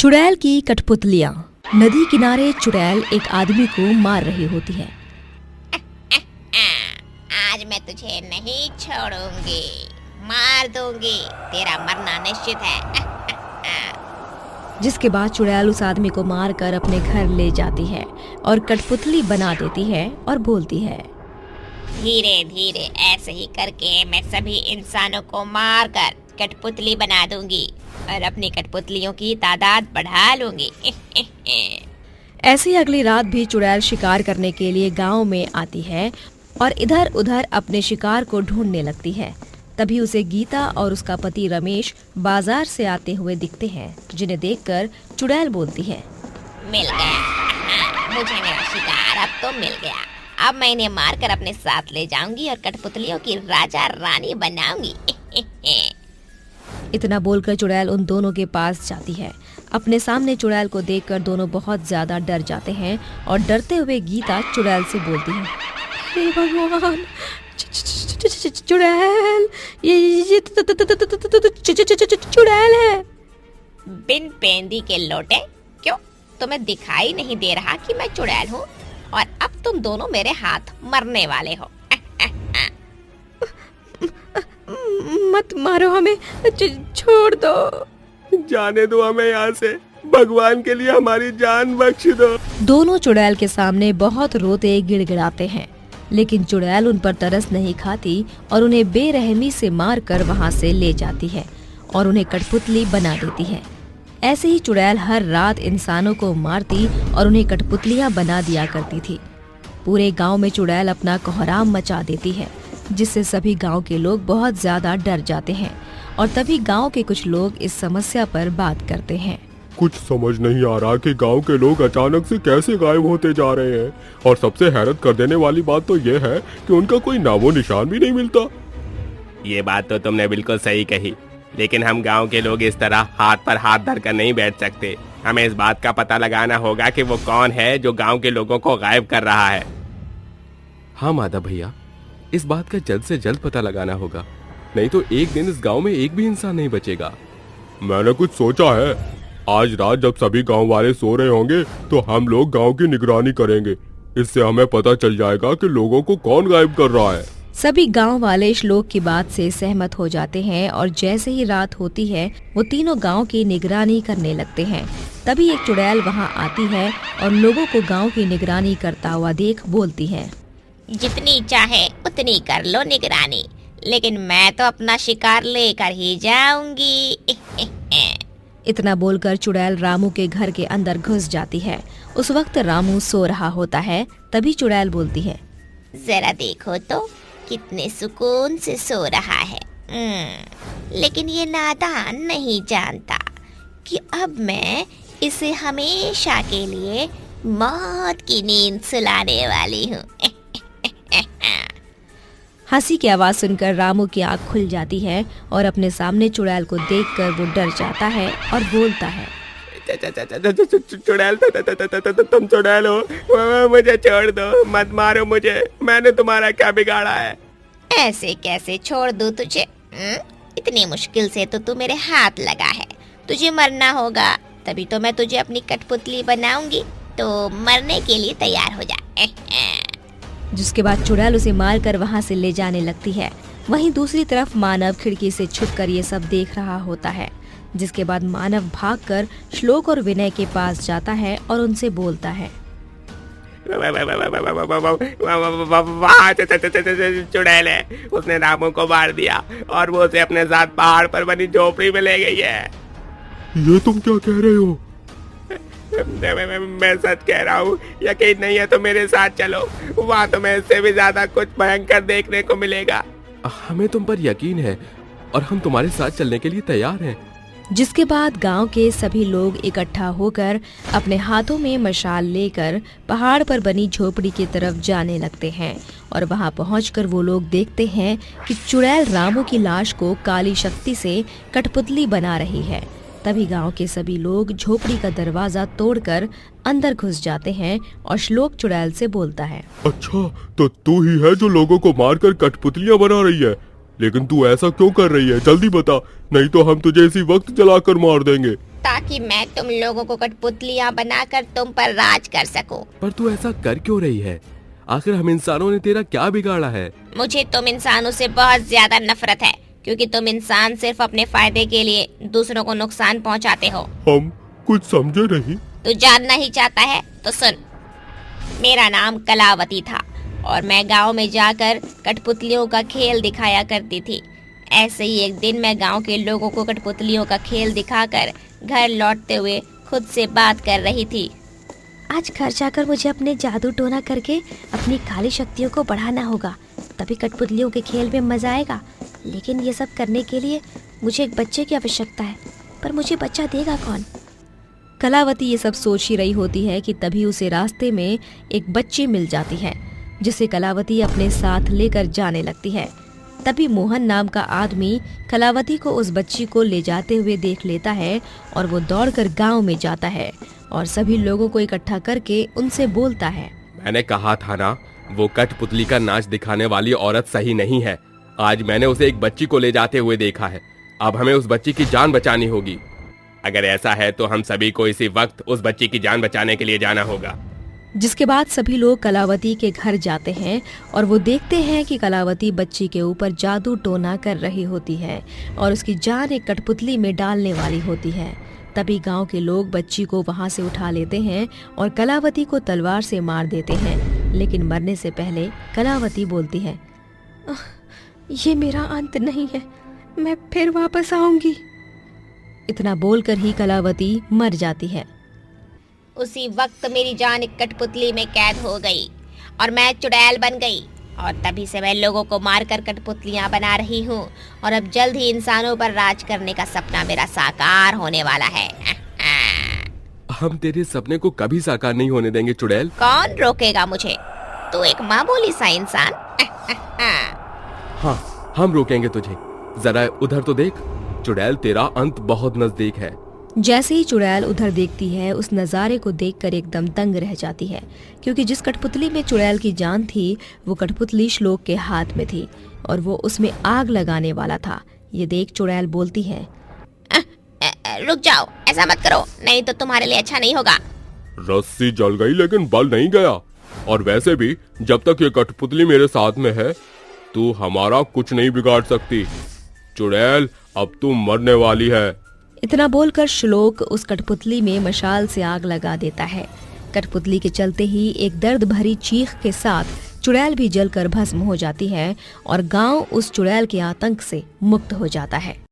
चुड़ैल की कठपुतलियां। नदी किनारे चुड़ैल एक आदमी को मार रही होती है। आज मैं तुझे नहीं छोड़ूंगी, मार दूंगी, तेरा मरना निश्चित है। जिसके बाद चुड़ैल उस आदमी को मारकर अपने घर ले जाती है और कठपुतली बना देती है और बोलती है, धीरे धीरे ऐसे ही करके मैं सभी इंसानों को मारकर कठपुतली बना दूंगी और अपनी कठपुतलियों की तादाद बढ़ा लूंगी। ऐसी अगली रात भी चुड़ैल शिकार करने के लिए गांव में आती है और इधर उधर अपने शिकार को ढूंढने लगती है। तभी उसे गीता और उसका पति रमेश बाजार से आते हुए दिखते हैं, जिन्हें देखकर चुड़ैल बोलती है, मिल गया, मुझे मेरा शिकार अब तो मिल गया। अब मैं इन्हें मारकर अपने साथ ले जाऊंगी और कठपुतलियों की राजा रानी बनाऊंगी। इतना बोलकर चुड़ैल उन दोनों के पास जाती है। अपने सामने चुड़ैल को देखकर दोनों बहुत ज्यादा डर जाते हैं और डरते हुए गीता चुड़ैल से बोलती है, हे भगवान, चुड़ैल, ये चुड़ैल है। बिन पेंदी के लोटे, क्यों तुम्हें दिखाई नहीं दे रहा कि मैं चुड़ैल हूँ? और अब तुम दोनों मेरे हाथ मरने वाले हो। मत मारो हमें, छोड़ दो, जाने दो हमें यहाँ से, भगवान के लिए हमारी जान बख्श दो। दोनों चुड़ैल के सामने बहुत रोते गिड़गिड़ाते हैं, लेकिन चुड़ैल उन पर तरस नहीं खाती और उन्हें बेरहमी से मारकर वहां से ले जाती है और उन्हें कठपुतली बना देती है। ऐसे ही चुड़ैल हर रात इंसानों को मारती और उन्हें कठपुतलियां बना दिया करती थी। पूरे गांव में चुड़ैल अपना कोहराम मचा देती है, जिससे सभी गांव के लोग बहुत ज्यादा डर जाते हैं और तभी गांव के कुछ लोग इस समस्या पर बात करते हैं। कुछ समझ नहीं आ रहा कि गांव के लोग अचानक से कैसे गायब होते जा रहे हैं, और सबसे हैरत कर देने वाली बात तो ये है कि उनका कोई नामो निशान भी नहीं मिलता। ये बात तो तुमने बिल्कुल सही कही, लेकिन हम गांव के लोग इस तरह हाथ पर हाथ धरकर नहीं बैठ सकते। हमें इस बात का पता लगाना होगा कि वो कौन है जो गांव के लोगों को गायब कर रहा है। हाँ माधव भैया, इस बात का जल्द से जल्द पता लगाना होगा, नहीं तो एक दिन इस गांव में एक भी इंसान नहीं बचेगा। मैंने कुछ सोचा है। आज रात जब सभी गांव वाले सो रहे होंगे तो हम लोग गांव की निगरानी करेंगे। इससे हमें पता चल जाएगा कि लोगों को कौन गायब कर रहा है। सभी गांव वाले श्लोक की बात से सहमत हो जाते हैं और जैसे ही रात होती है वो तीनों गांव की निगरानी करने लगते हैं। तभी एक चुड़ैल वहां आती है और लोगों को गांव की निगरानी करता हुआ देख बोलती है, जितनी चाहे उतनी कर लो निगरानी, लेकिन मैं तो अपना शिकार लेकर ही जाऊंगी। इतना बोलकर चुड़ैल रामू के घर के अंदर घुस जाती है। उस वक्त रामू सो रहा होता है। तभी चुड़ैल बोलती है, जरा देखो तो कितने सुकून से सो रहा है। लेकिन ये नादान नहीं जानता कि अब मैं इसे हमेशा के लिए मौत की नींद सुलाने वाली हूँ। हंसी की आवाज सुनकर रामू की आंख खुल जाती है और अपने सामने चुड़ैल को देखकर वो डर जाता है और बोलता है, चुड़ैल, तुम चुड़ैल हो, मुझे छोड़ दो, मत मारो मुझे, मैंने तुम्हारा क्या बिगाड़ा है? ऐसे कैसे छोड़ दूँ तुझे? इतनी मुश्किल से तो तू मेरे हाथ लगा है। तुझे मरना होगा, तभी तो मैं तुझे अपनी कठपुतली बनाऊंगी, तो मरने के लिए तैयार हो जा। जिसके बाद चुड़ैल उसे मारकर वहां से ले जाने लगती है। वहीं दूसरी तरफ मानव खिड़की से छुपकर ये सब देख रहा होता है। जिसके बाद मानव भागकर श्लोक और विनय के पास जाता है और उनसे बोलता है, चुड़ैल है, उसने रामू को मार दिया और वो उसे अपने साथ पहाड़ पर बनी झोपड़ी में ले गई है। ये तुम क्या कह रहे हो? मैं सच कह रहा हूँ, यकीन नहीं है तो मेरे साथ चलो, वहाँ तुम्हें इससे भी ज्यादा कुछ भयंकर देखने को मिलेगा। हमें तुम पर यकीन है और हम तुम्हारे साथ चलने के लिए तैयार हैं। जिसके बाद गांव के सभी लोग इकट्ठा होकर अपने हाथों में मशाल लेकर पहाड़ पर बनी झोपड़ी की तरफ जाने लगते हैं और वहां पहुंचकर वो लोग देखते हैं कि चुड़ैल रामू की लाश को काली शक्ति से कठपुतली बना रही है। तभी गांव के सभी लोग झोपड़ी का दरवाजा तोड़कर अंदर घुस जाते हैं और श्लोक चुड़ैल से बोलता है, अच्छा, तो तू ही है जो लोगों को मारकर कठपुतलियां बना रही है। लेकिन तू ऐसा क्यों कर रही है? जल्दी बता, नहीं तो हम तुझे इसी वक्त जलाकर मार देंगे। ताकि मैं तुम लोगों को कठपुतलियाँ बनाकर तुम पर राज कर सकूं। पर तू ऐसा कर क्यों रही है? आखिर हम इंसानों ने तेरा क्या बिगाड़ा है? मुझे तुम इंसानों से बहुत ज्यादा नफरत है, क्योंकि तुम इंसान सिर्फ अपने फायदे के लिए दूसरों को नुकसान पहुंचाते हो। हम कुछ समझे नहीं। तू जानना ही चाहता है तो सुन। मेरा नाम कलावती था और मैं गांव में जाकर कठपुतलियों का खेल दिखाया करती थी। ऐसे ही एक दिन मैं गांव के लोगों को कठपुतलियों का खेल दिखाकर घर लौटते हुए खुद से बात कर रही थी। आज घर जाकर मुझे अपने जादू टोना करके अपनी खाली शक्तियों को बढ़ाना होगा, तभी कठपुतलियों के खेल में मजा आएगा। लेकिन ये सब करने के लिए मुझे एक बच्चे की आवश्यकता है, पर मुझे बच्चा देगा कौन? कलावती ये सब सोच ही रही होती है कि तभी उसे रास्ते में एक बच्ची मिल जाती है, जिसे कलावती अपने साथ लेकर जाने लगती है। तभी मोहन नाम का आदमी कलावती को उस बच्ची को ले जाते हुए देख लेता है और वो दौड़कर गांव में जाता है और सभी लोगों को इकट्ठा करके उनसे बोलता है, मैंने कहा था ना, वो कठपुतली का नाच दिखाने वाली औरत सही नहीं है। आज मैंने उसे एक बच्ची को ले जाते हुए देखा है। अब हमें उस बच्ची की जान बचानी होगी। अगर ऐसा है तो हम सभी को इसी वक्त उस बच्ची की जान बचाने के लिए जाना होगा। जिसके बाद सभी लोग कलावती के घर जाते हैं और वो देखते हैं कि कलावती बच्ची के ऊपर जादू टोना कर रही होती है और उसकी जान एक कठपुतली में डालने वाली होती है। तभी गांव के लोग बच्ची को वहां से उठा लेते हैं और कलावती को तलवार से मार देते हैं। लेकिन मरने से पहले कलावती बोलती है, ये मेरा अंत नहीं है, मैं फिर वापस आऊंगी। इतना बोलकर ही कलावती मर जाती है। उसी वक्त मेरी जान एक कठपुतली में कैद हो गई और मैं चुड़ैल बन गई और तभी से मैं लोगों को मारकर कठपुतलियाँ बना रही हूँ और अब जल्द ही इंसानों पर राज करने का सपना मेरा साकार होने वाला है। हम तेरे सपने को कभी साकार नहीं होने देंगे चुड़ैल। कौन रोकेगा मुझे? तू एक मामूली सा इंसान। हाँ, हम रोकेंगे तुझे। जरा उधर तो देख, चुड़ैल तेरा अंत बहुत नजदीक है। जैसे ही चुड़ैल उधर देखती है, उस नज़ारे को देखकर एकदम दंग रह जाती है, क्योंकि जिस कठपुतली में चुड़ैल की जान थी वो कठपुतली श्लोक के हाथ में थी और वो उसमें आग लगाने वाला था। ये देख चुड़ैल बोलती है, रुक जाओ, ऐसा मत करो, नहीं तो तुम्हारे लिए अच्छा नहीं होगा। रस्सी जल गई लेकिन बल नहीं गया। और वैसे भी जब तक ये कठपुतली मेरे साथ में है, तू हमारा कुछ नहीं बिगाड़ सकती। चुड़ैल, अब तू मरने वाली है। इतना बोलकर श्लोक उस कठपुतली में मशाल से आग लगा देता है। कठपुतली के चलते ही एक दर्द भरी चीख के साथ चुड़ैल भी जलकर भस्म हो जाती है और गांव उस चुड़ैल के आतंक से मुक्त हो जाता है।